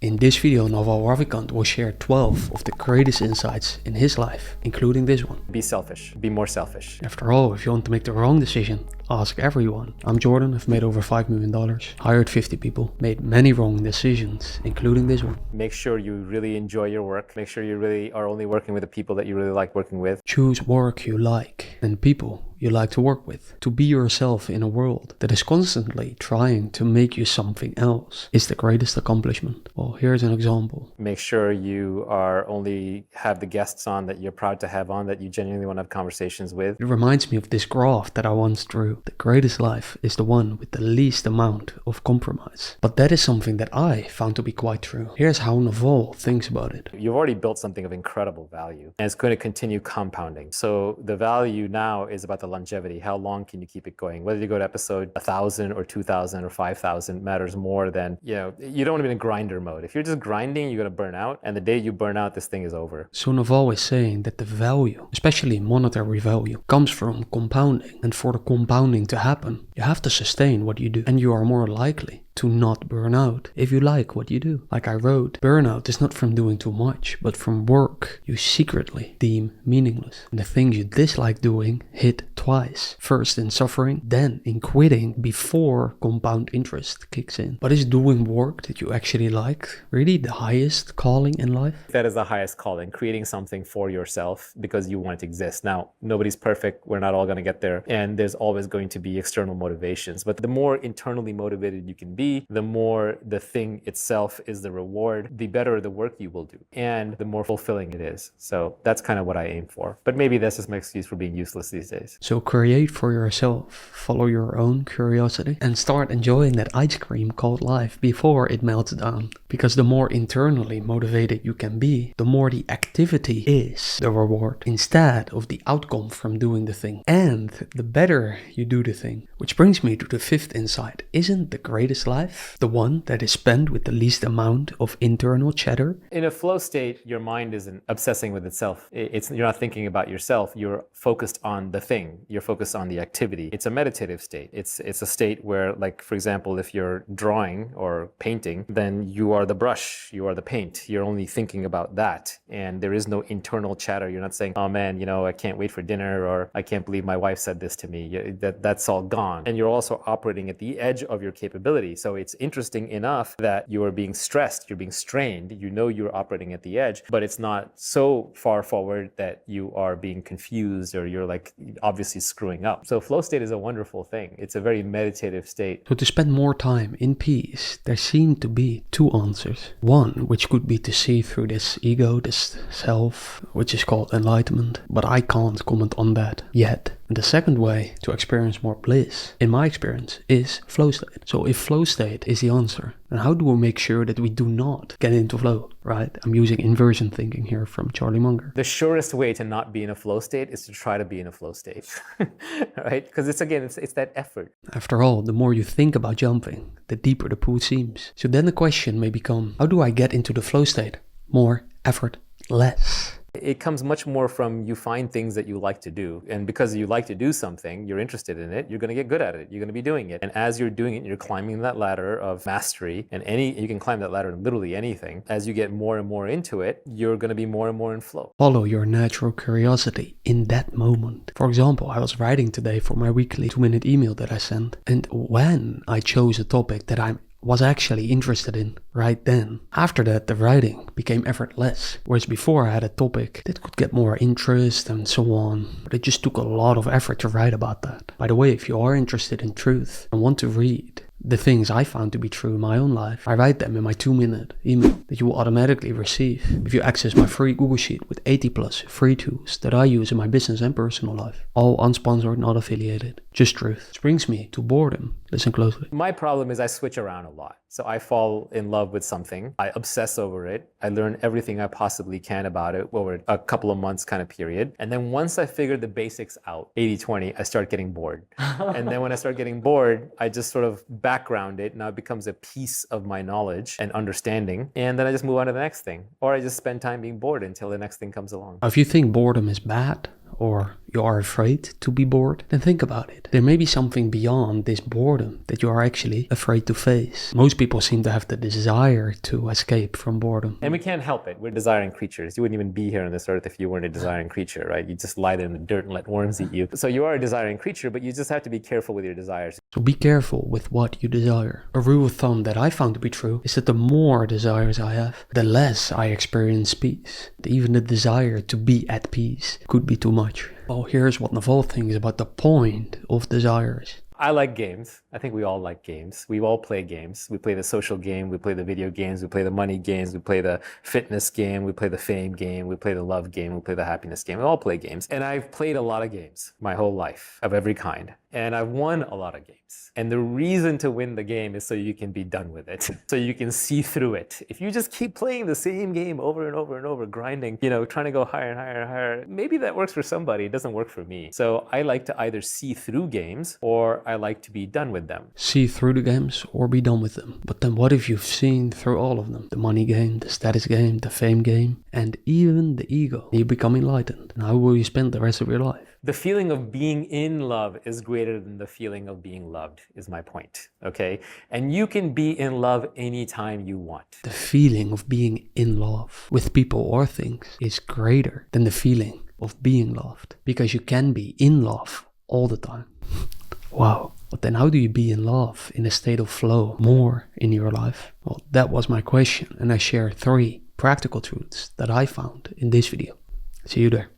In this video, Naval Ravikant will share 12 of the greatest insights in his life, including this one. Be selfish. Be more selfish. After all, if you want to make the wrong decision, ask everyone. I'm Jordan, I've made over $5 million, hired 50 people, made many wrong decisions, including this one. Make sure you really enjoy your work. Make sure you really are only working with the people that you really like working with. Choose work you like and people you like to work with. To be yourself in a world that is constantly trying to make you something else is the greatest accomplishment. Well, here's an example. Make sure you are only have the guests on that you're proud to have on, that you genuinely want to have conversations with. It reminds me of this graph that I once drew. The greatest life is the one with the least amount of compromise. But that is something that I found to be quite true. Here's how Naval thinks about it. You've already built something of incredible value, and it's going to continue compounding. So the value now is about the longevity. How long can you keep it going? Whether you go to episode 1,000 or 2,000 or 5,000 matters more than, you don't want to be in grinder mode. If you're just grinding, you're going to burn out. And the day you burn out, this thing is over. So Naval is saying that the value, especially monetary value, comes from compounding. And for the compounding to happen, you have to sustain what you do. And you are more likely to not burn out if you like what you do. Like I wrote, burnout is not from doing too much, but from work you secretly deem meaningless. And the things you dislike doing hit twice. First in suffering, then in quitting before compound interest kicks in. But is doing work that you actually like really the highest calling in life? That is the highest calling, creating something for yourself because you want it to exist. Now, nobody's perfect. We're not all going to get there. And there's always going to be external motivations. But the more internally motivated you can be, the more the thing itself is the reward, the better the work you will do, and the more fulfilling it is. So that's kind of what I aim for. But maybe that's just my excuse for being useless these days. So create for yourself, follow your own curiosity, and start enjoying that ice cream called life before it melts down. Because the more internally motivated you can be, the more the activity is the reward, instead of the outcome from doing the thing. And the better you do the thing. Which brings me to the fifth insight. Isn't the greatest life the one that is spent with the least amount of internal chatter? In a flow state, your mind isn't obsessing with itself. You're not thinking about yourself. You're focused on the thing. You're focused on the activity. It's a meditative state. It's a state where, like, for example, if you're drawing or painting, then you are the brush, you are the paint. You're only thinking about that. And there is no internal chatter. You're not saying, oh man, I can't wait for dinner, or I can't believe my wife said this to me. That's all gone. And you're also operating at the edge of your capability. So it's interesting enough that you are being stressed, you're being strained, you're operating at the edge, but it's not so far forward that you are being confused or you're like obviously screwing up. So flow state is a wonderful thing. It's a very meditative state. So to spend more time in peace, there seem to be two answers. One, which could be to see through this ego, this self, which is called enlightenment, but I can't comment on that yet. And the second way to experience more bliss, in my experience, is flow state. So if flow state is the answer, then how do we make sure that we do not get into flow, right? I'm using inversion thinking here from Charlie Munger. The surest way to not be in a flow state is to try to be in a flow state, right? Because it's that effort. After all, the more you think about jumping, the deeper the pool seems. So then the question may become, how do I get into the flow state? More effort, less. It comes much more from you find things that you like to do. And because you like to do something, you're interested in it, you're going to get good at it. You're going to be doing it. And as you're doing it, you're climbing that ladder of mastery. And you can climb that ladder in literally anything. As you get more and more into it, you're going to be more and more in flow. Follow your natural curiosity in that moment. For example, I was writing today for my weekly 2-minute email that I sent. And when I chose a topic that I was actually interested in right then, after that the writing became effortless. Whereas before I had a topic that could get more interest and so on, but it just took a lot of effort to write about that. By the way, if you are interested in truth and want to read the things I found to be true in my own life, I write them in my 2-minute email that you will automatically receive if you access my free Google Sheet with 80 plus free tools that I use in my business and personal life. All unsponsored, not affiliated, just truth. Which brings me to boredom. Listen closely. My problem is I switch around a lot. So I fall in love with something. I obsess over it. I learn everything I possibly can about it over a couple of months kind of period. And then once I figure the basics out, 80-20, I start getting bored. And then when I start getting bored, I just sort of background it. Now it becomes a piece of my knowledge and understanding. And then I just move on to the next thing. Or I just spend time being bored until the next thing comes along. If you think boredom is bad, or you are afraid to be bored, then think about it. There may be something beyond this boredom that you are actually afraid to face. Most people seem to have the desire to escape from boredom. And we can't help it. We're desiring creatures. You wouldn't even be here on this earth if you weren't a desiring creature, right? You just lie there in the dirt and let worms eat you. So you are a desiring creature, but you just have to be careful with your desires. So be careful with what you desire. A rule of thumb that I found to be true is that the more desires I have, the less I experience peace. Even the desire to be at peace could be too much. Well, here's what Naval thinks about the point of desires. I like games. I think we all like games. We all play games. We play the social game. We play the video games. We play the money games. We play the fitness game. We play the fame game. We play the love game. We play the happiness game. We all play games. And I've played a lot of games my whole life of every kind. And I've won a lot of games. And the reason to win the game is so you can be done with it. So you can see through it. If you just keep playing the same game over and over and over, grinding, trying to go higher and higher and higher, maybe that works for somebody. It doesn't work for me. So I like to either see through games or I like to be done with them. See through the games or be done with them. But then what if you've seen through all of them? The money game, the status game, the fame game, and even the ego. You become enlightened. And how will you spend the rest of your life? The feeling of being in love is greater than the feeling of being loved, is my point, okay? And you can be in love anytime you want. The feeling of being in love with people or things is greater than the feeling of being loved. Because you can be in love all the time. Wow. But then how do you be in love, in a state of flow, more in your life? Well, that was my question, and I share 3 practical truths that I found in this video. See you there.